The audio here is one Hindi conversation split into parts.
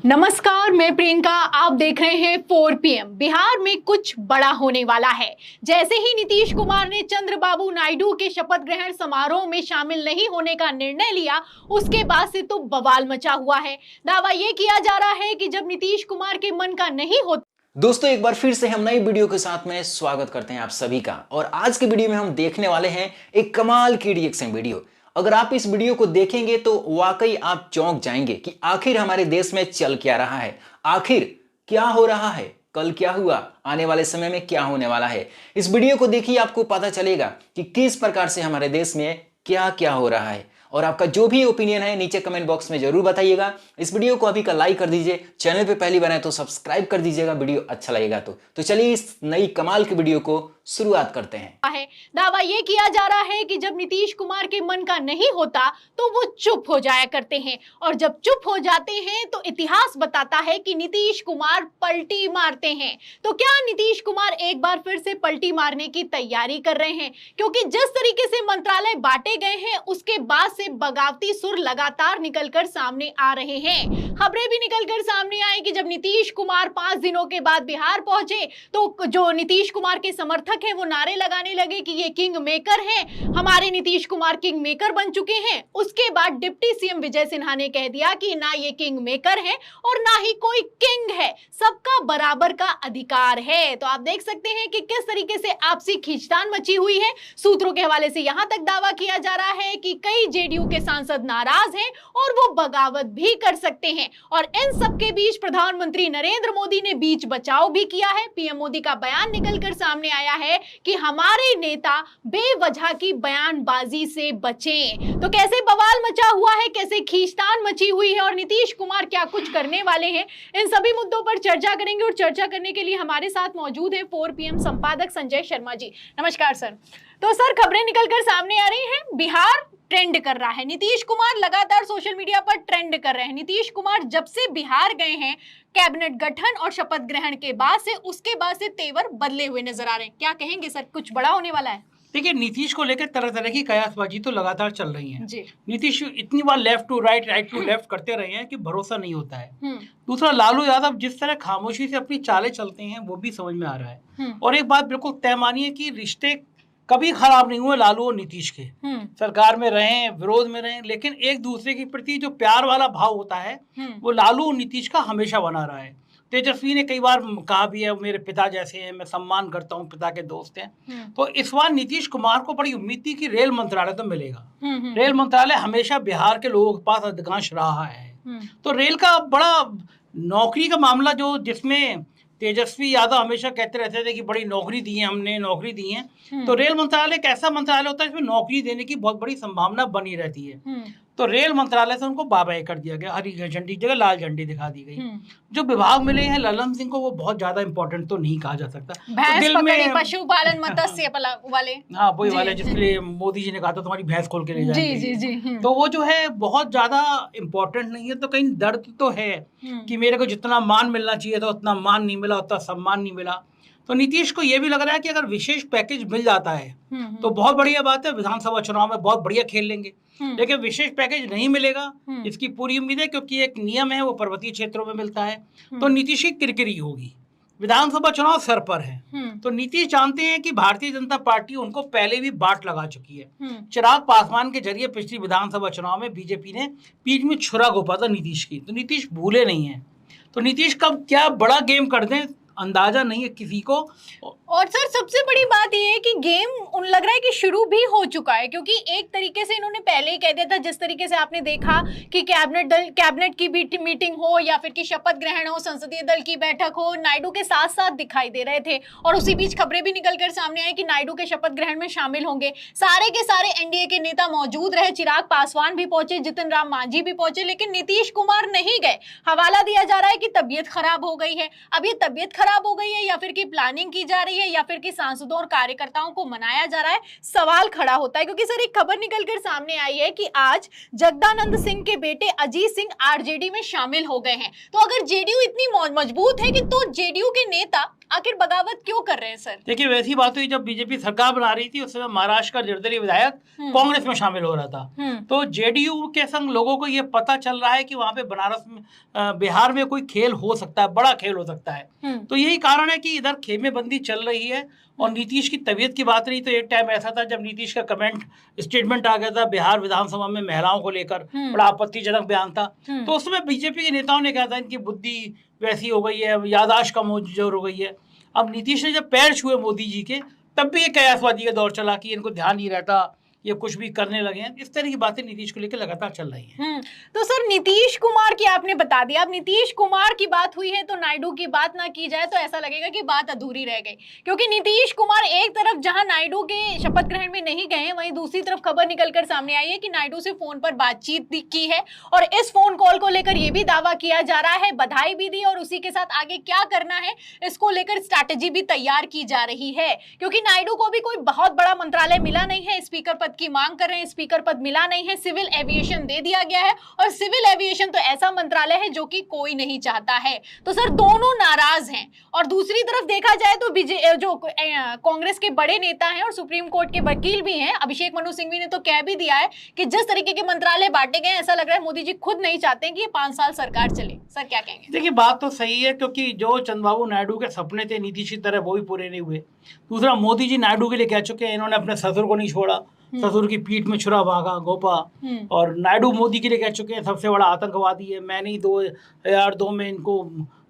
नमस्कार, मैं प्रियंका। आप देख रहे हैं 4 PM। बिहार में कुछ बड़ा होने वाला है। जैसे ही नीतीश कुमार ने चंद्रबाबू नायडू के शपथ ग्रहण समारोह में शामिल नहीं होने का निर्णय लिया, उसके बाद से तो बवाल मचा हुआ है। दावा यह किया जा रहा है कि जब नीतीश कुमार के मन का नहीं होता। दोस्तों, एक बार फिर से हम नई वीडियो के साथ में स्वागत करते हैं आप सभी का। और आज के वीडियो में हम देखने वाले हैं एक कमाल की रिएक्शन वीडियो। अगर आप इस वीडियो को देखेंगे तो वाकई आप चौंक जाएंगे कि आखिर हमारे देश में चल क्या रहा है, आखिर क्या हो रहा है, कल क्या हुआ, आने वाले समय में क्या होने वाला है। इस वीडियो को देखिए, आपको पता चलेगा कि किस प्रकार से हमारे देश में क्या क्या हो रहा है। और आपका जो भी ओपिनियन है नीचे कमेंट बॉक्स में जरूर बताइएगा। इस वीडियो को अभी का लाइक कर दीजिए, चैनल पे पहली बार आए तो सब्सक्राइब कर दीजिएगा वीडियो अच्छा लगेगा तो चलिए इस नई कमाल की वीडियो को शुरुआत करते हैं। दावा यह किया जा रहा है कि जब नीतीश कुमार के मन का नहीं होता तो वो चुप हो जाया करते हैं, और जब चुप हो जाते हैं तो इतिहास बताता है कि नीतीश कुमार पलटी मारते हैं। तो क्या नीतीश कुमार एक बार फिर से पलटी मारने की तैयारी कर रहे हैं? क्योंकि जिस तरीके से मंत्रालय बांटे गए हैं उसके बाद से बगावती सुर लगातार निकलकर सामने आ रहे हैं। खबरें भी निकलकर सामने आई कि जब नीतीश कुमार 5 दिनों के बाद बिहार पहुंचे तो जो नीतीश कुमार के समर्थक है वो नारे लगाने लगे कि ये किंग मेकर हैं, हमारे नीतीश कुमार किंग मेकर बन चुके हैं। उसके बाद डिप्टी सीएम विजय सिन्हा ने कह दिया कि ना ये किंग मेकर है और ना ही कोई किंग है, सबका बराबर का अधिकार है। तो आप देख सकते हैं कि किस तरीके से आपसी खींचतान मची हुई है। सूत्रों के हवाले से यहां तक दावा किया जा रहा है कि कई जेडीयू के सांसद नाराज हैं और वो बगावत भी कर सकते हैं। और इन सबके बीच प्रधानमंत्री नरेंद्र मोदी ने बीच बचाव भी किया है। पीएम मोदी का बयान निकलकर सामने आया है कि हमारे नेता बेवजह की बयानबाजी से बचें। तो कैसे बवाल मचा हुआ है, कैसे खींचतान मची हुई है और नीतीश कुमार क्या कुछ करने वाले हैं, इन सभी मुद्दों पर चर्चा करेंगे। और चर्चा करने के लिए हमारे साथ मौजूद है 4 PM संपादक संजय शर्मा जी। नमस्कार सर। तो सर, खबरें निकलकर सामने आ रही हैं, बिहार ट्रेंड कर रहा है, नीतीश कुमार लगातार सोशल मीडिया पर ट्रेंड कर रहे हैं। नीतीश कुमार जब से बिहार गए हैं कैबिनेट गठन और शपथ ग्रहण के बाद से, उसके बाद से तेवर बदले हुए नजर आ रहे हैं। क्या कहेंगे सर, कुछ बड़ा होने वाला है? देखिए, नीतीश को लेकर तरह तरह की कयासबाजी तो लगातार चल रही है जी। नीतीश इतनी बार left to right, right to left करते रहे हैं कि भरोसा नहीं होता है। दूसरा, लालू यादव जिस तरह खामोशी से अपनी चालें चलते हैं वो भी समझ में आ रहा है। और एक बात बिल्कुल तय मानिए कि रिश्ते कभी खराब नहीं हुए लालू और नीतीश के। सरकार में रहे, विरोध में रहे, लेकिन एक दूसरे के प्रति जो प्यार वाला भाव होता है वो लालू और नीतीश का हमेशा बना रहा है। तेजस्वी ने कई बार कहा भी है मेरे पिता जैसे हैं, मैं सम्मान करता हूं, पिता के दोस्त हैं। तो इस बार नीतीश कुमार को बड़ी उम्मीद थी कि रेल मंत्रालय तो मिलेगा। रेल मंत्रालय हमेशा बिहार के लोगों के पास अधिकांश रहा है। तो रेल का बड़ा नौकरी का मामला, जो जिसमें तेजस्वी यादव हमेशा कहते रहते थे कि बड़ी नौकरी दी है हमने, नौकरी दी है। तो रेल मंत्रालय एक ऐसा मंत्रालय होता है जिसमें नौकरी देने की बहुत बड़ी संभावना बनी रहती है। तो रेल मंत्रालय से उनको बाय कर दिया गया, हरी झंडी जगह लाल झंडी दिखा दी गई। जो विभाग मिले हैं ललन सिंह को, वो बहुत ज्यादा इंपॉर्टेंट तो नहीं कहा जा सकता। तो दिल में पशुपालन मत्स्य वाले, हाँ वही वाले जिसके लिए मोदी जी ने कहा था तुम्हारी भैंस खोल के ले जाएंगे। जी। तो वो जो है बहुत ज्यादा इम्पोर्टेंट नहीं है। तो कहीं दर्द तो है कि मेरे को जितना मान मिलना चाहिए था उतना मान नहीं मिला, उतना सम्मान नहीं मिला। तो नीतीश को ये भी लग रहा है कि अगर विशेष पैकेज मिल जाता है तो बहुत बढ़िया बात है, विधानसभा चुनाव में बहुत बढ़िया खेल लेंगे। लेकिन विशेष पैकेज नहीं मिलेगा इसकी पूरी उम्मीद है, क्योंकि एक नियम है वो पर्वतीय क्षेत्रों में मिलता है। तो नीतीश की किरकिरी होगी। विधानसभा चुनाव सर पर है। तो नीतीश जानते हैं कि भारतीय जनता पार्टी उनको पहले भी बाट लगा चुकी है। चिराग पासवान के जरिए पिछली विधानसभा चुनाव में बीजेपी ने पीठ में छुरा घोंपा था नीतीश की। तो नीतीश भूले नहीं है। तो नीतीश कब क्या बड़ा गेम कर दें अंदाजा नहीं है किसी को। और सर, सबसे बड़ी बात यह है कि गेम उन लग रहा है कि शुरू भी हो चुका है, क्योंकि एक तरीके से इन्होंने पहले ही कह दिया था। जिस तरीके से आपने देखा कि कैबिनेट की मीटिंग हो या फिर कि शपथ ग्रहण हो, संसदीय दल की बैठक हो, नायडू के साथ साथ दिखाई दे रहे थे। और उसी बीच खबरें भी निकलकर सामने आई कि नायडू के शपथ ग्रहण में शामिल होंगे सारे के सारे एनडीए के नेता मौजूद रहे। चिराग पासवान भी पहुंचे, जितिन राम मांझी भी पहुंचे, लेकिन नीतीश कुमार नहीं गए। हवाला दिया जा रहा है कि तबीयत खराब हो गई है। अब ये तबीयत खराब हो गई है या फिर की प्लानिंग की जा रही है या फिर कि सांसदों और कार्यकर्ताओं को मनाया जा रहा है, सवाल खड़ा होता है। क्योंकि सर, एक खबर निकलकर सामने आई है कि आज जगदानंद सिंह के बेटे अजीत सिंह आरजेडी में शामिल हो गए हैं। तो अगर जेडीयू इतनी मजबूत है कि तो जेडीयू के नेता आखिर बगावत क्यों कर रहे हैं सर? देखिए, वैसी बात हुई जब बीजेपी सरकार बना रही थी उस समय महाराष्ट्र का निर्दलीय विधायक कांग्रेस में शामिल हो रहा था। तो जेडीयू के संग लोगों को ये पता चल रहा है कि वहां पे बनारस में, बिहार में कोई खेल हो सकता है, बड़ा खेल हो सकता है। तो यही कारण है कि इधर खेमेबंदी चल रही है। और नीतीश की तबीयत की बात रही तो एक टाइम ऐसा था जब नीतीश का स्टेटमेंट आ गया था बिहार विधानसभा में महिलाओं को लेकर, बड़ा आपत्तिजनक बयान था। तो उसमें बीजेपी के नेताओं ने कहा था इनकी बुद्धि वैसी हो गई है, याददाश्त कमजोर हो गई है। अब नीतीश ने जब पैर छुए मोदी जी के, तब भी ये कयासवादी का दौर चला कि इनको ध्यान नहीं रहता, ये कुछ भी करने लगे हैं। इस तरह की बातें नीतीश को लेकर लगातार चल रही हैं। तो सर नीतीश कुमार की आपने बता दिया, अब नीतीश कुमार की बात हुई है तो नायडू की बात ना की जाए तो ऐसा लगेगा कि बात अधूरी रह गई, क्योंकि नीतीश कुमार एक तरफ जहां नायडू के शपथ ग्रहण में नहीं गए, वहीं दूसरी तरफ खबर निकलकर सामने आई है कि नायडू से फोन पर बातचीत की है और इस फोन कॉल को लेकर यह भी दावा किया जा रहा है, बधाई भी दी और उसी के साथ आगे क्या करना है इसको लेकर स्ट्रैटेजी भी तैयार की जा रही है। क्योंकि नायडू को भी कोई बहुत बड़ा मंत्रालय मिला नहीं है, स्पीकर पद की मांग कर रहे हैं, स्पीकर पद मिला नहीं है, सिविल एविएशन दे दिया गया है और सिविल एविएशन तो ऐसा मंत्रालय है जो कि कोई नहीं चाहता है। तो सर दोनों नाराज हैं। और दूसरी तरफ देखा जाए तो जो कांग्रेस के बड़े नेता हैं और सुप्रीम कोर्ट के वकील भी हैं, अभिषेक मनु सिंघवी ने तो कह भी दिया है कि जिस तरीके के मंत्रालय बांटे गए ऐसा लग रहा है मोदी जी खुद नहीं चाहते हैं कि ये 5 साल सरकार चले। सर क्या कहेंगे? देखिए, बात तो सही है, क्योंकि जो चंद्रबाबू नायडू के सपने थे नीतीश की तरह वो भी पूरे नहीं हुए। दूसरा, मोदी जी नायडू के लिए कह चुके हैं इन्होंने अपने ससुर को नहीं छोड़ा, ससुर की पीठ में छुरा भागा गोपा। और नायडू मोदी के लिए कह चुके हैं सबसे बड़ा आतंकवादी है, मैंने ही 2002 में इनको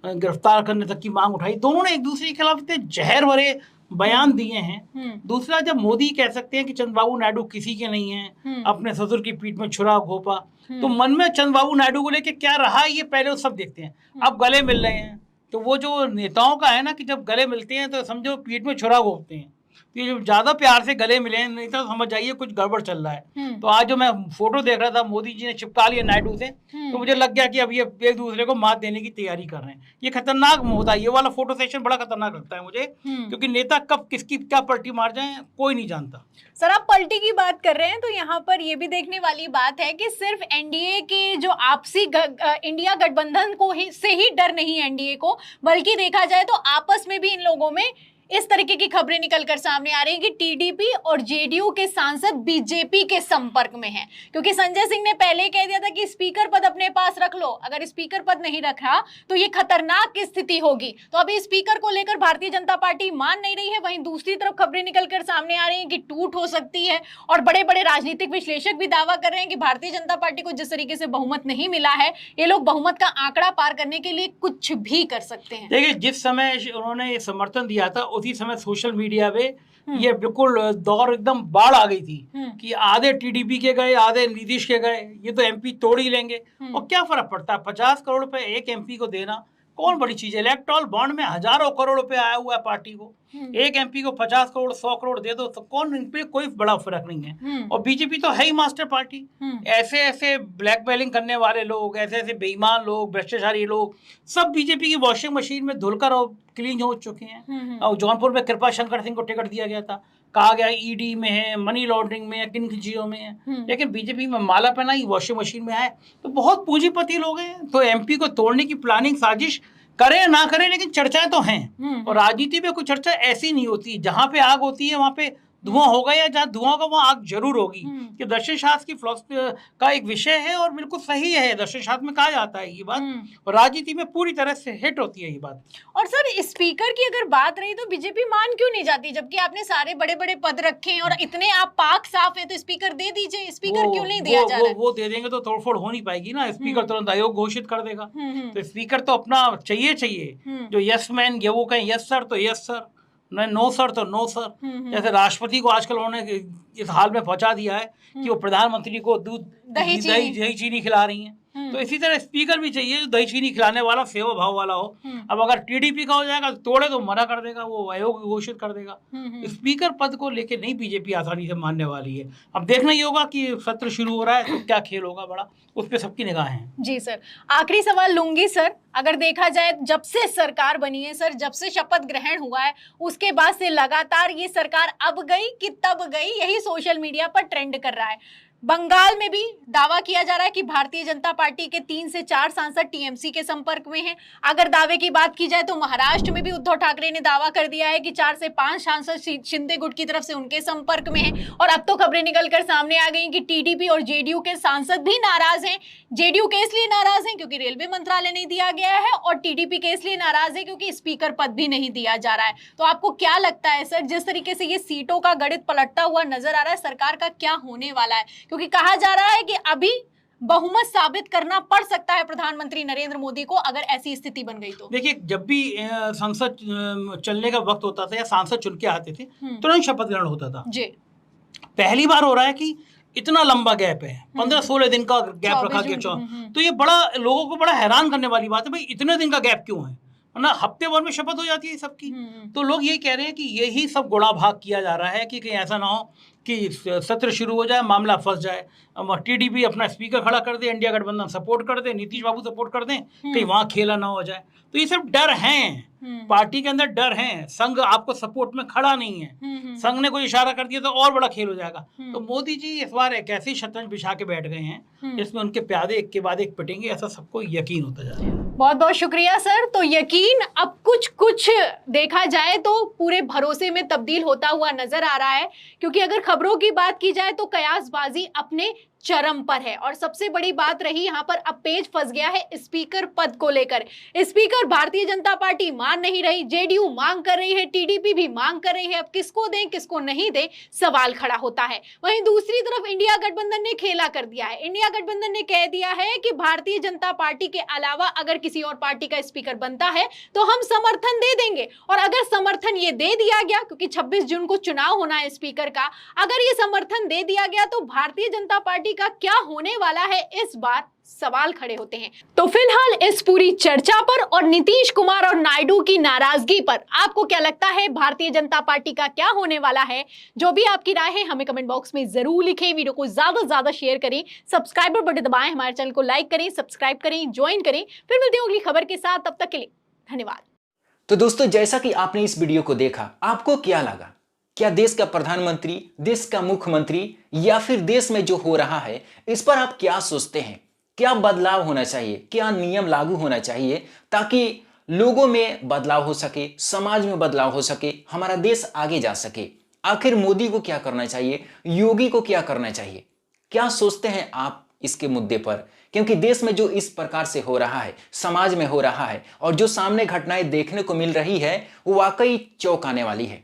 गिरफ्तार करने तक की मांग उठाई। दोनों ने एक दूसरे के खिलाफ इतने जहर भरे बयान दिए हैं। दूसरा, जब मोदी कह सकते हैं कि चंद्रबाबू नायडू किसी के नहीं हैं, अपने ससुर की पीठ में छुरा घोपा, तो मन में चंद्रबाबू नायडू को लेकर क्या रहा है ये पहले वो सब देखते हैं। अब गले मिल रहे हैं तो वो जो नेताओं का है ना कि जब गले मिलते हैं तो समझो पीठ में छुरा घोपते हैं। ये जो ज्यादा प्यार से गले मिले नहीं तो समझ जाइए कुछ गड़बड़ चल रहा है। तो आज जो मैं फोटो देख रहा था मोदी जी ने चिपका लिया नायडू से, तो मुझे लग गया कि अब ये एक दूसरे को मात देने की तैयारी कर रहे हैं। ये खतरनाक होता है, ये वाला फोटो सेशन बड़ा खतरनाक लगता है मुझे, क्योंकि नेता कब किसकी क्या पलटी मार जाए कोई नहीं जानता। सर आप पलटी की बात कर रहे हैं तो यहाँ पर ये भी देखने वाली बात है कि सिर्फ एनडीए के जो आपसी इंडिया गठबंधन को से ही डर नहीं एनडीए को, बल्कि देखा जाए तो आपस में भी इन लोगों में इस तरीके की खबरें निकलकर सामने आ रही हैं कि टीडीपी और जेडीयू के सांसद बीजेपी के संपर्क में हैं, क्योंकि संजय सिंह ने पहले ही कह दिया था कि स्पीकर पद अपने पास रख लो, अगर स्पीकर पद नहीं रखा तो ये खतरनाक स्थिति होगी। तो अभी स्पीकर को लेकर भारतीय जनता पार्टी मान नहीं रही है, वहीं दूसरी तरफ खबरें निकलकर सामने आ रही हैं कि टूट हो सकती है और बड़े बड़े राजनीतिक विश्लेषक भी दावा कर रहे हैं कि भारतीय जनता पार्टी को जिस तरीके से बहुमत नहीं मिला है, ये लोग बहुमत का आंकड़ा पार करने के लिए कुछ भी कर सकते हैं। देखिए, जिस समय उन्होंने समर्थन दिया था उसी समय सोशल मीडिया पे ये बिल्कुल दौर एकदम बाढ़ आ गई थी कि आधे टीडीपी के गए, आधे नीतीश के गए, ये तो एमपी तोड़ ही लेंगे। और क्या फर्क पड़ता है, 50 करोड़ रुपए एक एमपी को देना कौन बड़ी चीज है। इलेक्टोरल बॉन्ड में हजारों करोड़ रुपए आया हुआ है पार्टी को, एक एमपी को 50 करोड़ 100 करोड़ दे दो तो कौन, इन पे कोई बड़ा फर्क नहीं है। और बीजेपी तो है ही मास्टर पार्टी। ऐसे ऐसे ब्लैकमेलिंग करने वाले लोग, ऐसे ऐसे बेईमान लोग, भ्रष्टाचारी लोग सब बीजेपी की वॉशिंग मशीन में धुलकर और क्लीन हो चुके हैं। और जौनपुर में कृपा शंकर सिंह को टिकट दिया गया था, कहा गया ईडी में है, मनी लॉन्ड्रिंग में है, किन चीजों में है, लेकिन बीजेपी में माला पहनाई वॉशिंग मशीन में है। तो बहुत पूंजीपति लोग हैं। तो एमपी को तोड़ने की प्लानिंग साजिश करें ना करें, लेकिन चर्चाएं तो हैं। और राजनीति में कोई चर्चा ऐसी नहीं होती, जहां पे आग होती है वहां पे धुआं होगा, या जहाँ धुआं होगा वहाँ आग जरूर होगी। कि दर्शन शास्त्र की फिलॉसफी का एक विषय है और बिल्कुल सही है, दर्शन शास्त्र में कहा जाता है ये बात, और राजनीति में पूरी तरह से हिट होती है ये बात। और सर स्पीकर की अगर बात रही तो बीजेपी मान क्यों नहीं जाती, जबकि आपने सारे बड़े बड़े पद रखे हैं और इतने आप पाक साफ है, तो स्पीकर दे दीजिए, स्पीकर क्यों नहीं दिया जा रहा है? वो दे देंगे तो तोड़फोड़ हो नहीं पाएगी ना, स्पीकर तुरंत आयोग घोषित कर देगा। तो स्पीकर तो अपना चाहिए जो यस मैन, ये वो कहें यस सर तो यस सर, नहीं नो सर तो नो सर। जैसे राष्ट्रपति को आजकल उन्होंने इस हाल में पहुंचा दिया है कि वो प्रधानमंत्री को दूध दही चीनी खिला रही हैं। तो इसी तरह स्पीकर भी चाहिए जो दही चीनी खिलाने वाला, सेवा भाव वाला हो। अब अगर टीडीपी का हो जाएगा तो तोड़े तो मना कर देगा, वो आयोग घोषित कर देगा। स्पीकर पद को लेके नहीं बीजेपी आसानी से मानने वाली है। अब देखना ही होगा कि सत्र शुरू हो रहा है तो क्या खेल होगा बड़ा, उस पर सबकी निगाहें हैं। जी सर, आखिरी सवाल लूंगी सर, अगर देखा जाए जब से सरकार बनी है सर, जब से शपथ ग्रहण हुआ है उसके बाद से लगातार ये सरकार अब गई कि तब गई, यही सोशल मीडिया पर ट्रेंड कर रहा है। बंगाल में भी दावा किया जा रहा है कि भारतीय जनता पार्टी के 3 से 4 सांसद टीएमसी के संपर्क में हैं। अगर दावे की बात की जाए तो महाराष्ट्र में भी उद्धव ठाकरे ने दावा कर दिया है कि 4 से 5 सांसद शिंदे गुट की तरफ से उनके संपर्क में हैं। और अब तो खबरें निकलकर सामने आ गई कि टीडीपी और जेडीयू के सांसद भी नाराज हैं। जेडीयू के इसलिए नाराज हैं क्योंकि रेलवे मंत्रालय नहीं दिया गया है, और टीडीपी के इसलिए नाराज है क्योंकि स्पीकर पद भी नहीं दिया जा रहा है। तो आपको क्या लगता है सर, जिस तरीके से ये सीटों का गणित पलटता हुआ नजर आ रहा है, सरकार का क्या होने वाला है? क्योंकि कहा जा रहा है कि अभी बहुमत साबित करना पड़ सकता है प्रधानमंत्री नरेंद्र मोदी को अगर ऐसी स्थिति बन गई तो। देखिए, जब भी संसद चलने का वक्त होता था या सांसद चुन के आते थे, तुरंत शपथ ग्रहण होता था जी। पहली बार हो रहा है कि इतना लंबा गैप है, 15-16 दिन का गैप रखा गया। तो ये बड़ा लोगों को बड़ा हैरान करने वाली बात है, भाई इतने दिन का गैप क्यों है? वरना हफ्ते भर में शपथ हो जाती है सबकी। तो लोग यही कह रहे हैं कि यही सब गुणा भाग किया जा रहा है कि कहीं ऐसा ना हो कि सत्र शुरू हो जाए, मामला फंस जाए, टीडीपी अपना स्पीकर खड़ा कर दे, इंडिया गठबंधन सपोर्ट कर दे, नीतीश बाबू सपोर्ट कर दें, कहीं वहां खेला ना हो जाए। तो ये सब डर हैं, पार्टी के अंदर डर हैं। संघ आपको सपोर्ट में खड़ा नहीं है, संघ ने कोई इशारा कर दिया तो और बड़ा खेल हो जाएगा। तो मोदी जी इस बार एक ऐसी शतरंज बिछा के बैठ गए हैं जिसमें उनके प्यादे एक के बाद एक पिटेंगे, ऐसा सबको यकीन होता जा रहा है। बहुत बहुत शुक्रिया सर। तो यकीन अब कुछ देखा जाए तो पूरे भरोसे में तब्दील होता हुआ नजर आ रहा है, क्योंकि अगर खबरों की बात की जाए तो कयासबाजी अपने चरम पर है। और सबसे बड़ी बात रही यहाँ पर, अब पेच फंस गया है स्पीकर पद को लेकर। स्पीकर भारतीय जनता पार्टी मान नहीं रही, जेडीयू मांग कर रही है, टीडीपी भी मांग कर रही है। अब किसको दें किसको नहीं दें, सवाल खड़ा होता है। वहीं दूसरी तरफ इंडिया गठबंधन ने खेला कर दिया है। इंडिया गठबंधन ने कह दिया है कि भारतीय जनता पार्टी के अलावा अगर किसी और पार्टी का स्पीकर बनता है तो हम समर्थन दे देंगे। और अगर समर्थन ये दे दिया गया, क्योंकि 26 जून को चुनाव होना है स्पीकर का, अगर ये समर्थन दे दिया गया तो भारतीय जनता पार्टी का क्या होने वाला है, इस बार सवाल खड़े होते हैं। तो फिलहाल इस पूरी चर्चा पर और नीतीश कुमार और नायडू की नाराजगी पर आपको क्या लगता है, भारतीय जनता पार्टी का क्या होने वाला है? जो भी आपकी राय है हमें कमेंट बॉक्स में जरूर लिखें। वीडियो को ज्यादा से ज्यादा शेयर करें, सब्सक्राइबर बटन दबाएं, हमारे चैनल को लाइक करें, सब्सक्राइब करें, ज्वाइन करें। फिर मिलते हैं अगली खबर के साथ, तब तक के लिए धन्यवाद। तो दोस्तों, जैसा कि आपने इस वीडियो को देखा, आपको क्या लगा? क्या देश का प्रधानमंत्री, देश का मुख्यमंत्री या फिर देश में जो हो रहा है इस पर आप क्या सोचते हैं? क्या बदलाव होना चाहिए? क्या नियम लागू होना चाहिए ताकि लोगों में बदलाव हो सके, समाज में बदलाव हो सके, हमारा देश आगे जा सके? आखिर मोदी को क्या करना चाहिए, योगी को क्या करना चाहिए? क्या सोचते हैं आप इसके मुद्दे पर? क्योंकि देश में जो इस प्रकार से हो रहा है, समाज में हो रहा है और जो सामने घटनाएं देखने को मिल रही है वो वाकई चौंकाने वाली है।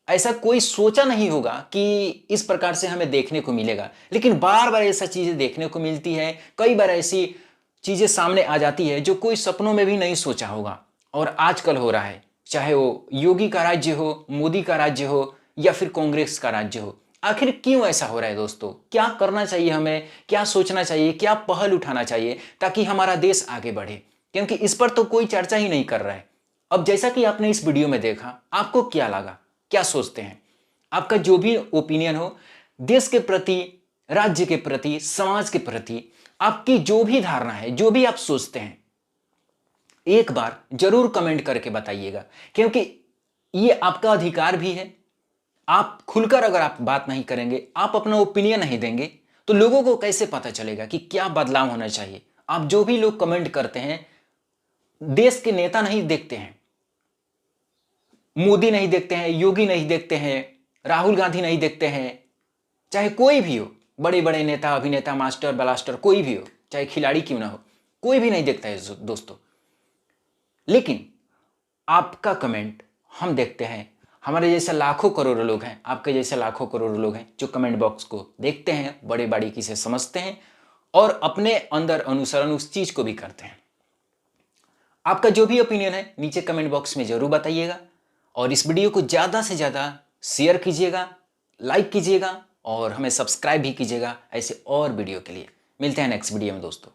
ऐसा कोई सोचा नहीं होगा कि इस प्रकार से हमें देखने को मिलेगा, लेकिन बार बार ऐसा चीजें देखने को मिलती है। कई बार ऐसी चीजें सामने आ जाती है जो कोई सपनों में भी नहीं सोचा होगा, और आजकल हो रहा है। चाहे वो योगी का राज्य हो, मोदी का राज्य हो या फिर कांग्रेस का राज्य हो। आखिर क्यों ऐसा हो रहा है दोस्तों? क्या करना चाहिए हमें? क्या सोचना चाहिए? क्या पहल उठाना चाहिए ताकि हमारा देश आगे बढ़े? क्योंकि इस पर तो कोई चर्चा ही नहीं कर रहा है। अब जैसा कि आपने इस वीडियो में देखा, आपको क्या लगा? क्या सोचते हैं? आपका जो भी ओपिनियन हो, देश के प्रति, राज्य के प्रति, समाज के प्रति आपकी जो भी धारणा है, जो भी आप सोचते हैं, एक बार जरूर कमेंट करके बताइएगा, क्योंकि ये आपका अधिकार भी है। आप खुलकर अगर आप बात नहीं करेंगे, आप अपना ओपिनियन नहीं देंगे, तो लोगों को कैसे पता चलेगा कि क्या बदलाव होना चाहिए? आप जो भी लोग कमेंट करते हैं, देश के नेता नहीं देखते हैं, मोदी नहीं देखते हैं, योगी नहीं देखते हैं, राहुल गांधी नहीं देखते हैं, चाहे कोई भी हो, बड़े बड़े नेता, अभिनेता, मास्टर ब्लास्टर, कोई भी हो, चाहे खिलाड़ी क्यों ना हो, कोई भी नहीं देखता है दोस्तों। लेकिन आपका कमेंट हम देखते हैं। हमारे जैसे लाखों करोड़ों लोग हैं, आपके जैसे लाखों करोड़ों लोग हैं जो कमेंट बॉक्स को देखते हैं, बड़े बारीकी से समझते हैं और अपने अंदर अनुसरण उस चीज को भी करते हैं। आपका जो भी ओपिनियन है नीचे कमेंट बॉक्स में जरूर बताइएगा, और इस वीडियो को ज़्यादा से ज़्यादा शेयर कीजिएगा, लाइक कीजिएगा और हमें सब्सक्राइब भी कीजिएगा ऐसे और वीडियो के लिए। मिलते हैं नेक्स्ट वीडियो में दोस्तों।